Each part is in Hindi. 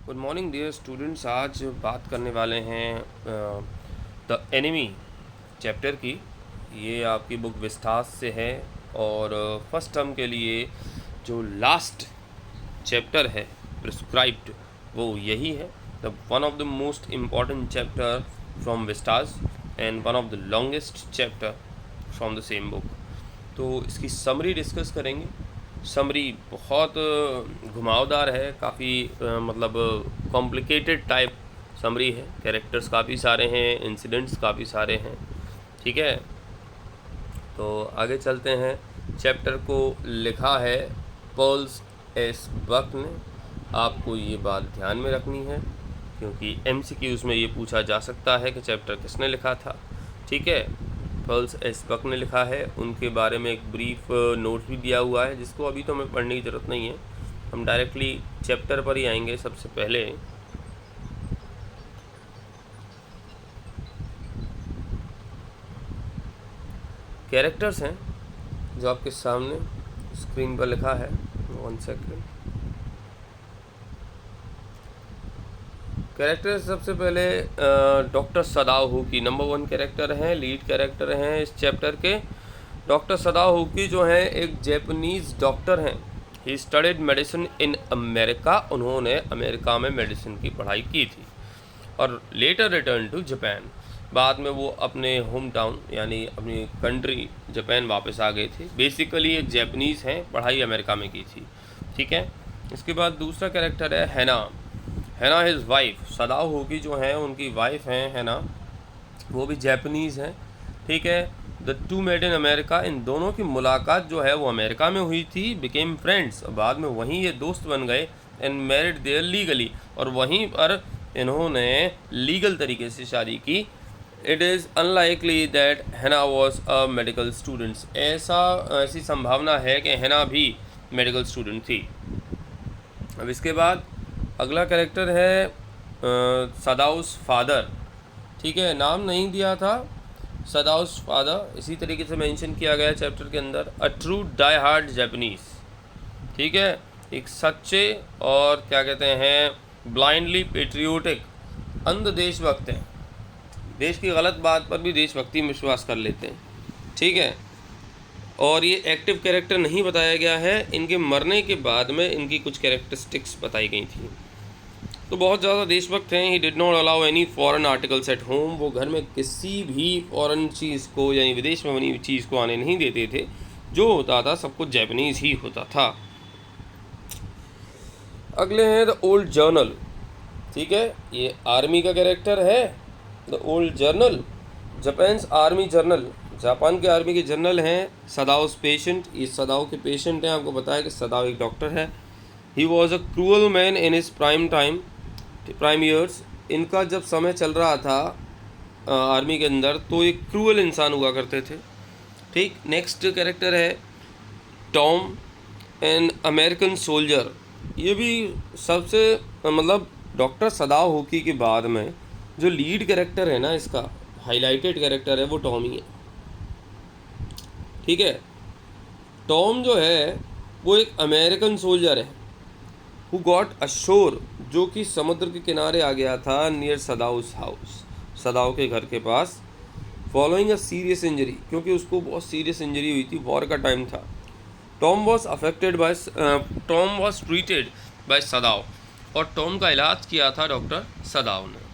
Good morning dear students. आज बात करने वाले हैं द एनिमी चैप्टर की। ये आपकी बुक विस्तास से है और फर्स्ट टर्म के लिए जो लास्ट चैप्टर है प्रिस्क्राइब्ड वो यही है। The one of the most important chapter from Vistas and one of the longest chapter from the same book. तो इसकी समरी डिस्कस करेंगे। समरी बहुत घुमावदार है, काफ़ी मतलब कॉम्प्लिकेटेड टाइप समरी है। कैरेक्टर्स काफ़ी सारे हैं, इंसिडेंट्स काफ़ी सारे हैं। ठीक है, तो आगे चलते हैं। चैप्टर को लिखा है पर्ल्स एस बक ने। आपको ये बात ध्यान में रखनी है क्योंकि एमसीक्यूज़ में ये पूछा जा सकता है कि चैप्टर किसने लिखा था। ठीक है, पर्ल्स एस बक ने लिखा है। उनके बारे में एक ब्रीफ नोट भी दिया हुआ है जिसको अभी तो हमें पढ़ने की ज़रूरत नहीं है। हम डायरेक्टली चैप्टर पर ही आएंगे। सबसे पहले कैरेक्टर्स हैं जो आपके सामने स्क्रीन पर लिखा है। 1 सेकेंड। कैरेक्टर सबसे पहले डॉक्टर सदाओ हुकी नंबर 1 कैरेक्टर हैं, लीड कैरेक्टर हैं इस चैप्टर के। डॉक्टर सदाओ हुकी जो हैं एक जैपनीज़ डॉक्टर हैं। He studied medicine in America. उन्होंने अमेरिका में मेडिसिन की पढ़ाई की थी और लेटर रिटर्न टू जापान। बाद में वो अपने होम टाउन यानी अपनी कंट्री जापान वापस आ गए थे। बेसिकली एक जैपनीज़ हैं, पढ़ाई अमेरिका में की थी। ठीक है, इसके बाद दूसरा कैरेक्टर है हैना। हैना हिज वाइफ। सदाओ हुकी जो हैं उनकी वाइफ हैं हैना, वो भी जैपनीज़ हैं। ठीक है, the two made in America. इन दोनों की मुलाकात जो है वो अमेरिका में हुई थी। बिकेम फ्रेंड्स, बाद में वहीं ये दोस्त बन गए। एंड मैरिड देयर लीगली, और वहीं पर इन्होंने लीगल तरीके से शादी की। इट इज़ अनलाइकली दैट हैना वॉज अ मेडिकल स्टूडेंट्स। ऐसी संभावना है कि हैना भी मेडिकल स्टूडेंट थी। अब इसके बाद अगला कैरेक्टर है सदाउस फादर। ठीक है, नाम नहीं दिया था सदाउस फादर, इसी तरीके से मेंशन किया गया चैप्टर के अंदर। A true die hard Japanese. ठीक है, एक सच्चे और क्या कहते हैं ब्लाइंडली पेट्रियोटिक अंध देशभक्त हैं। देश की गलत बात पर भी देशभक्ति में विश्वास कर लेते हैं। ठीक है, और ये एक्टिव कैरेक्टर नहीं बताया गया है। इनके मरने के बाद में इनकी कुछ कैरेक्टरिस्टिक्स बताई गई थी। तो बहुत ज़्यादा देशभक्त हैं। He did not allow any foreign articles at home. वो घर में किसी भी फॉरेन चीज़ को यानी विदेश में बनी हुई चीज़ को आने नहीं देते थे। जो होता था सब कुछ जैपनीज़ ही होता था। अगले हैं द ओल्ड जर्नल। ठीक है, ये आर्मी का कैरेक्टर है। The old journal, Japan's army journal, Japan के आर्मी के जनरल हैं। सदाओस पेशेंट, ये सदाओ के पेशेंट हैं। आपको बताया कि सदाओ एक डॉक्टर है। He was a cruel man in his prime years. इनका जब समय चल रहा था आर्मी के अंदर तो एक क्रूअल इंसान हुआ करते थे। ठीक, नेक्स्ट कैरेक्टर है टॉम, एन अमेरिकन सोल्जर। ये भी सबसे मतलब डॉक्टर सदाओ हुकी के बाद में जो लीड कैरेक्टर है ना, इसका हाईलाइटेड कैरेक्टर है वो टॉम ही है। ठीक है, टॉम जो है वो एक अमेरिकन सोल्जर है हु गॉट अशोर, जो कि समुद्र के किनारे आ गया था नियर सदाउस हाउस, सदाओ के घर के पास। फॉलोइंग अ सीरियस इंजरी, क्योंकि उसको बहुत सीरियस इंजरी हुई थी, वॉर का टाइम था। टॉम वॉज ट्रीटेड बाय सदाओ, और टॉम का इलाज किया था डॉक्टर सदाओ ने।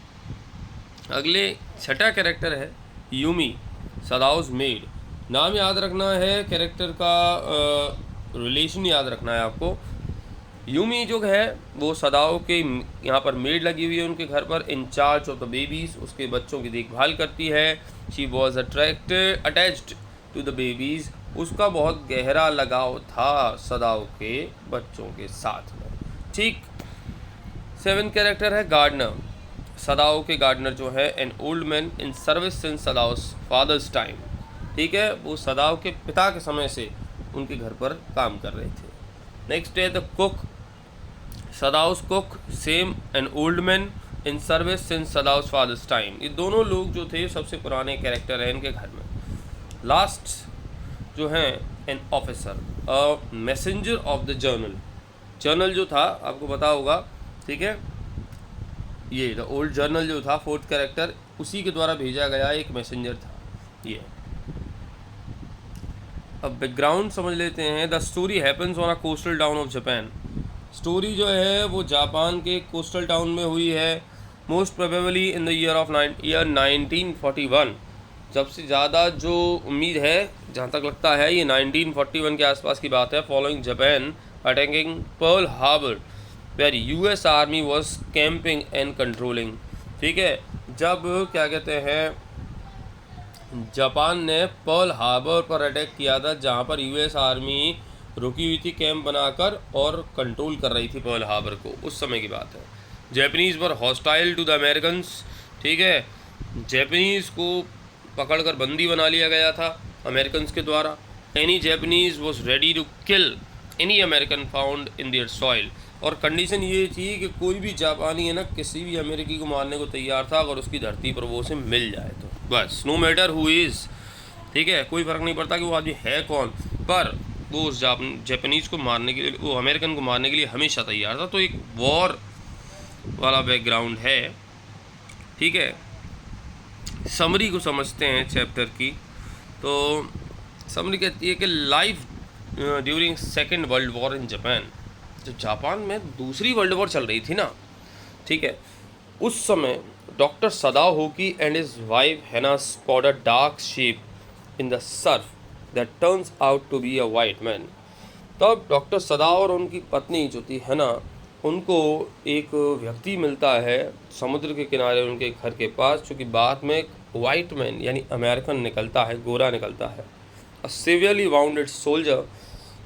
अगले छठा कैरेक्टर है यूमी, सदाओज मेड। नाम याद रखना है, कैरेक्टर का रिलेशन याद रखना है आपको। यूमी जो है वो सदाओ के यहाँ पर मेड लगी हुई है उनके घर पर, इंचार्ज ऑफ द बेबीज़, उसके बच्चों की देखभाल करती है। She was attached to the babies. उसका बहुत गहरा लगाव था सदाओ के बच्चों के साथ में। ठीक, 7 कैरेक्टर है गार्डनर। सदाओ के गार्डनर जो है an old man in service since Sadao's father's time. ठीक है, वो सदाओ के पिता के समय से उनके घर पर काम कर रहे थे। नेक्स्ट है the cook, Sadao's cook, same an old man in service since Sadao's father's time. ये दोनों लोग जो थे सबसे पुराने कैरेक्टर हैं इनके घर में। लास्ट जो हैं an officer, a messenger of the journal. Journal जो था आपको पता होगा, ठीक है, ये द ओल्ड जर्नल जो था, फोर्थ कैरेक्टर, उसी के द्वारा भेजा गया एक मैसेंजर था ये। अब बैकग्राउंड समझ लेते हैं। The story happens on a coastal town of Japan. Story जो है वो जापान के कोस्टल टाउन में हुई है, most probably in the year 1941। सबसे ज़्यादा जो उम्मीद है, जहाँ तक लगता है, ये 1941 के आसपास की बात है। Following Japan attacking Pearl Harbor where US army was camping and controlling. ठीक है, जब क्या कहते हैं, जापान ने पर्ल हार्बर पर अटैक किया था, जहाँ पर यूएस आर्मी रुकी हुई थी कैंप बनाकर और कंट्रोल कर रही थी पर्ल हार्बर को। उस समय की बात है। Japanese were hostile to the Americans. ठीक है, जैपनीज़ को पकड़कर बंदी बना लिया गया था अमेरिकन्स के द्वारा। Any Japanese was ready to kill any American found in their soil. और कंडीशन ये थी कि कोई भी जापानी है ना, किसी भी अमेरिकी को मारने को तैयार था अगर उसकी धरती पर वो उसे मिल जाए तो। बस, नो मैटर हु इज़। ठीक है, कोई फ़र्क नहीं पड़ता कि वो आदमी है कौन, पर वो उस जापानीज़ को मारने के लिए, वो अमेरिकन को मारने के लिए हमेशा तैयार था। तो एक वॉर वाला बैकग्राउंड है। ठीक है, समरी को समझते हैं चैप्टर की। तो समरी कहती है कि life during second world war in Japan. जब जापान में दूसरी वर्ल्ड वॉर चल रही थी ना, ठीक है, उस समय doctor Sadao Hoki and his wife Hana spot a dark shape in the surf that turns out to be a white man. तब डॉक्टर सदाओ और उनकी पत्नी जो थी हैना, उनको एक व्यक्ति मिलता है समुद्र के किनारे उनके घर के पास, जो कि बाद में एक वाइट मैन यानी अमेरिकन निकलता है, गोरा निकलता है। अ सिवियरली वाउंडेड सोल्जर,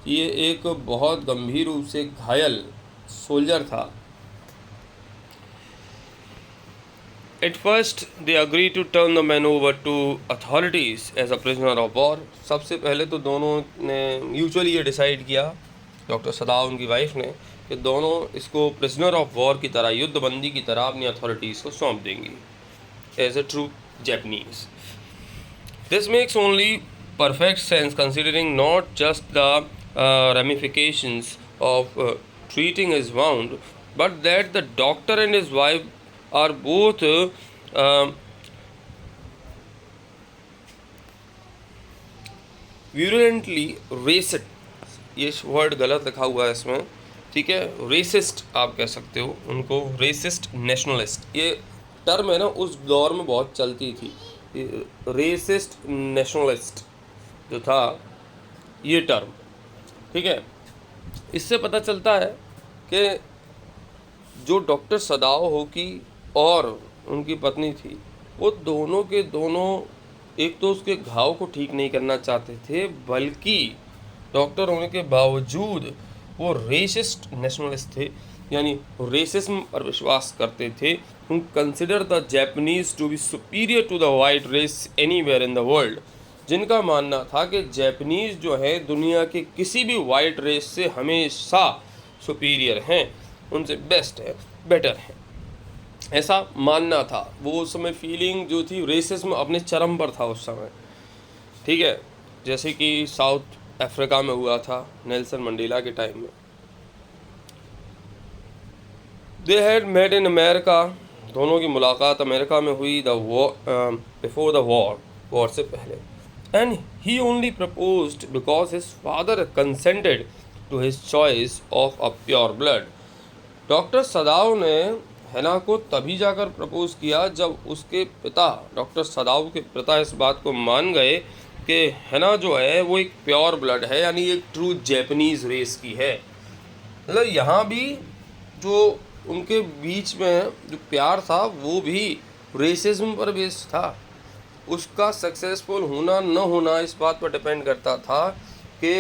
ये एक बहुत गंभीर रूप से घायल सोल्जर था। At first, they agreed to turn the man over to authorities as a prisoner of war. सबसे पहले तो दोनों ने म्यूचुअली ये डिसाइड किया, डॉक्टर सदाओ उनकी वाइफ ने, कि दोनों इसको प्रिजनर ऑफ वॉर की तरह, युद्धबंदी की तरह अपनी अथॉरिटीज़ को सौंप देंगी as a true Japanese. This makes only perfect sense considering not just the ramifications of treating his wound, but that the doctor and his wife are both virulently racist। ये वर्ड गलत लिखा हुआ है इसमें, ठीक है, रेसिस्ट आप कह सकते हो उनको, रेसिस्ट नेशनलिस्ट। ये टर्म है ना, उस दौर में बहुत चलती थी, रेसिस्ट नेशनलिस्ट जो था ये टर्म। ठीक है, इससे पता चलता है कि जो डॉक्टर सदाओ होकी और उनकी पत्नी थी, वो दोनों के दोनों एक तो उसके घाव को ठीक नहीं करना चाहते थे, बल्कि डॉक्टर होने के बावजूद वो रेसिस्ट नेशनलिस्ट थे, यानी रेसिज्म पर विश्वास करते थे। Who consider the Japanese to be superior to the white race anywhere in the world. जिनका मानना था कि जैपनीज़ जो है दुनिया के किसी भी वाइट रेस से हमेशा सुपीरियर हैं, उनसे बेस्ट है, बेटर है, ऐसा मानना था। वो उस समय फीलिंग जो थी, रेसिज्म अपने चरम पर था उस समय। ठीक है, जैसे कि साउथ अफ्रीका में हुआ था नेल्सन मंडेला के टाइम में। They had met in America, दोनों की मुलाकात अमेरिका में हुई, the war before the war से पहले। And he only proposed because his father consented to his choice of a pure blood। Doctor सदाओ ने हैना को तभी जाकर प्रपोज किया जब उसके पिता, डॉक्टर सदाओ के पिता, इस बात को मान गए कि हैना जो है वो एक प्योर ब्लड है, यानी एक ट्रू जैपनीज़ रेस की है। मतलब यहाँ भी जो उनके बीच में जो प्यार था वो भी रेसिज्म पर बेस्ड था। उसका सक्सेसफुल होना न होना इस बात पर डिपेंड करता था कि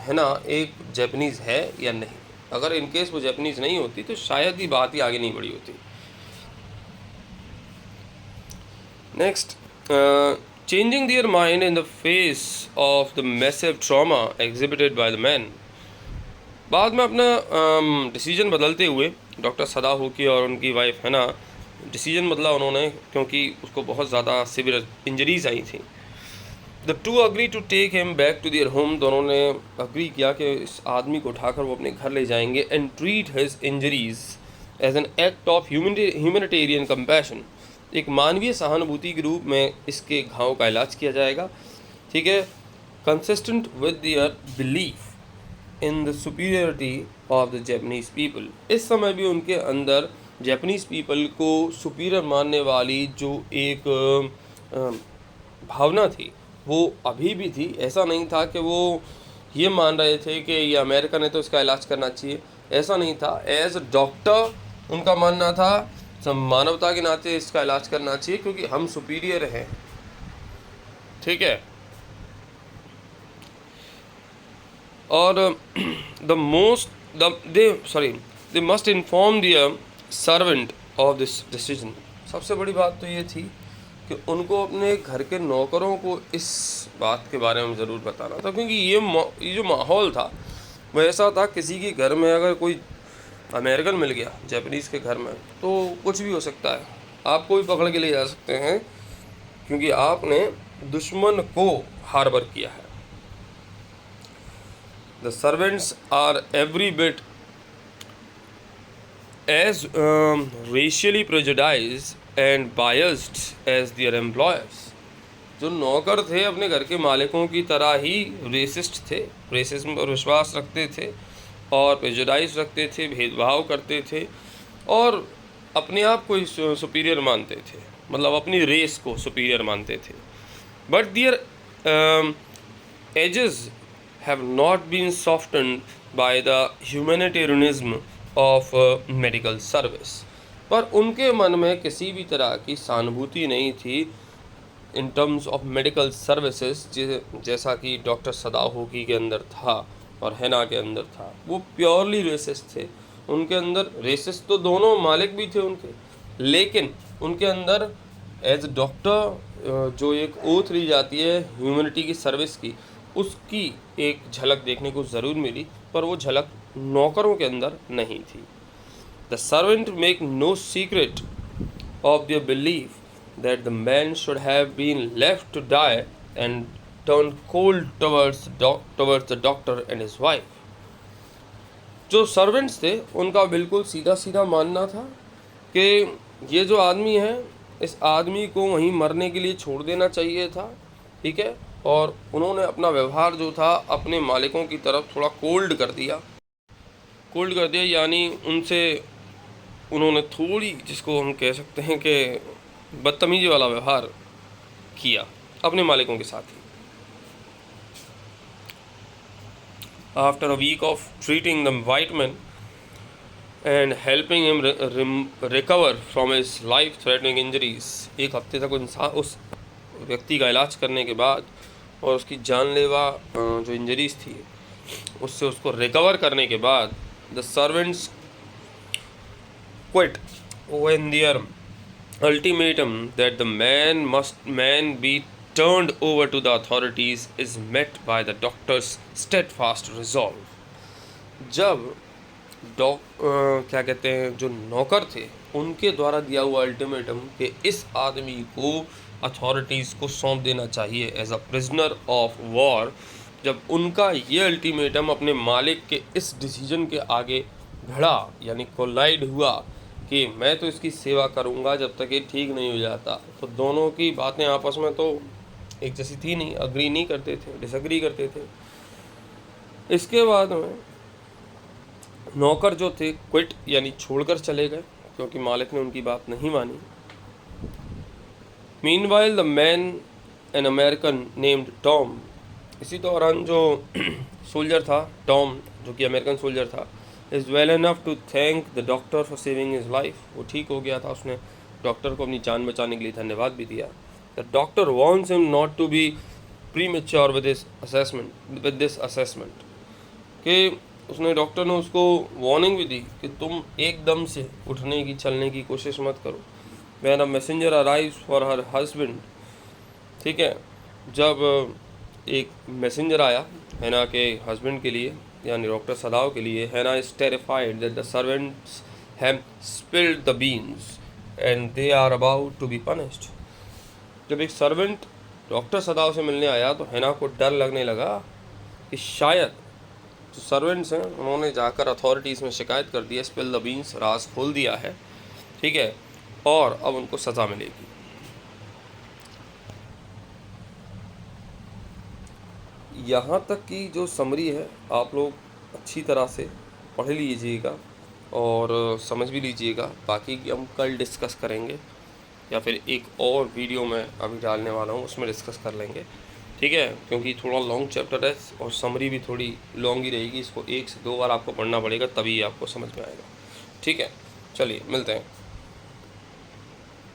हैना एक जैपनीज़ है या नहीं। अगर इनकेस वो जैपनीज़ नहीं होती तो शायद ही बात ही आगे नहीं बढ़ी होती। Next, changing their mind in the face of the massive trauma exhibited by the man. बाद में अपना डिसीजन बदलते हुए डॉक्टर सदाओ होकी और उनकी वाइफ हैना, डिसीजन बदला उन्होंने क्योंकि उसको बहुत ज़्यादा सिवियर इंजरीज आई थी। The two agree to take him back to their home. दोनों ने अग्री किया कि इस आदमी को उठाकर वो अपने घर ले जाएंगे and treat his injuries as an act of humanitarian compassion, एक मानवीय सहानुभूति के रूप में इसके घाव का इलाज किया जाएगा। ठीक है, consistent with their belief in the superiority of the Japanese people. इस समय भी उनके अंदर जैपनीज पीपल को सुपीरियर मानने वाली जो एक भावना थी वो अभी भी थी। ऐसा नहीं था कि वो ये मान रहे थे कि ये अमेरिका ने तो इसका इलाज करना चाहिए, ऐसा नहीं था। एज डॉक्टर उनका मानना था सब मानवता के नाते इसका इलाज करना चाहिए क्योंकि हम सुपीरियर हैं। ठीक है, और they must inform their servant of this decision. सबसे बड़ी बात तो ये थी कि उनको अपने घर के नौकरों को इस बात के बारे में ज़रूर बताना था, क्योंकि ये जो माहौल था वो ऐसा था, किसी के घर में अगर कोई अमेरिकन मिल गया जापानीज़ के घर में तो कुछ भी हो सकता है, आपको भी पकड़ के ले जा सकते हैं क्योंकि आपने दुश्मन को हार्बर किया है। The servants are every bit as racially prejudiced and biased as their employers। जो नौकर थे अपने घर के मालिकों की तरह ही रेसिस्ट थे, रेसिज्म पर विश्वास रखते थे और प्रेजुडाइज रखते थे, भेदभाव करते थे और अपने आप को सुपीरियर मानते थे, मतलब अपनी रेस को सुपीरियर मानते थे। But their ages have not been softened by the humanitarianism of medical service. पर उनके मन में किसी भी तरह की सहानुभूति नहीं थी in terms of medical services, जैसा कि डॉक्टर सदाओ हुकी के अंदर था और हैना के अंदर था। वो प्योरली रेसिस्ट थे। उनके अंदर रेसिस्ट तो दोनों मालिक भी थे उनके, लेकिन उनके अंदर एज डॉक्टर जो एक ओथ ली जाती है ह्यूमैनिटी की सर्विस की, उसकी एक झलक देखने को ज़रूर मिली, पर वो झलक नौकरों के अंदर नहीं थी। The servant make no secret of their belief that the man should have been left to die and turn cold towards the doctor and his wife. जो सर्वेंट्स थे उनका बिल्कुल सीधा सीधा मानना था कि ये जो आदमी है, इस आदमी को वहीं मरने के लिए छोड़ देना चाहिए था। ठीक है, और उन्होंने अपना व्यवहार जो था अपने मालिकों की तरफ थोड़ा कोल्ड कर दिया, यानी उनसे उन्होंने थोड़ी, जिसको हम कह सकते हैं कि बदतमीजी वाला व्यवहार किया अपने मालिकों के साथ ही। After a week of treating the white man and helping him recover from his life threatening injuries, एक हफ्ते तक उस व्यक्ति का इलाज करने के बाद और उसकी जानलेवा जो इंजरीज थी उससे उसको रिकवर करने के बाद, the servants quit when their ultimatum that the man be turned over to the authorities is met by the doctor's steadfast resolve। जब क्या कहते हैं, जो नौकर थे उनके द्वारा दिया हुआ अल्टीमेटम कि इस आदमी को अथॉरिटीज़ को सौंप देना चाहिए as a prisoner of war, जब उनका ये अल्टीमेटम अपने मालिक के इस डिसीजन के आगे भिड़ा, यानी कोलाइड हुआ कि मैं तो इसकी सेवा करूंगा जब तक ये ठीक नहीं हो जाता, तो दोनों की बातें आपस में तो एक जैसी थी नहीं, अग्री नहीं करते थे, डिसअग्री करते थे। इसके बाद में नौकर जो थे क्विट यानी छोड़कर चले गए क्योंकि मालिक ने उनकी बात नहीं मानी। Meanwhile the man an American named Tom, इसी दौरान जो सोल्जर था टॉम, जो कि अमेरिकन सोल्जर था, is well enough to thank the doctor for saving his life, वो ठीक हो गया था, उसने डॉक्टर को अपनी जान बचाने के लिए धन्यवाद भी दिया। The doctor wants him not to be premature with this assessment, कि उसने डॉक्टर ने उसको वार्निंग भी दी कि तुम एकदम से उठने की चलने की कोशिश मत करो। When a messenger arrives for her husband, ठीक है, जब एक मैसेंजर आया हैना के हस्बैंड के लिए यानी डॉक्टर सदाओ के लिए, Hana is terrified that the servants have spilled the beans and they are about to be punished. जब एक सर्वेंट डॉक्टर सदाओ से मिलने आया तो हैना को डर लगने लगा कि शायद जो सर्वेंट्स हैं उन्होंने जाकर अथॉरिटीज़ में शिकायत कर दी है, स्पिल द बीन्स, राज खोल दिया है, ठीक है, और अब उनको सज़ा मिलेगी। यहाँ तक की जो समरी है आप लोग अच्छी तरह से पढ़ लीजिएगा और समझ भी लीजिएगा। बाकी की हम कल डिस्कस करेंगे या फिर एक और वीडियो में अभी डालने वाला हूँ, उसमें डिस्कस कर लेंगे, ठीक है, क्योंकि थोड़ा लॉन्ग चैप्टर है और समरी भी थोड़ी लॉन्ग ही रहेगी। इसको 1 से 2 बार आपको पढ़ना पड़ेगा, तभी आपको समझ में आएगा, ठीक है। चलिए मिलते हैं।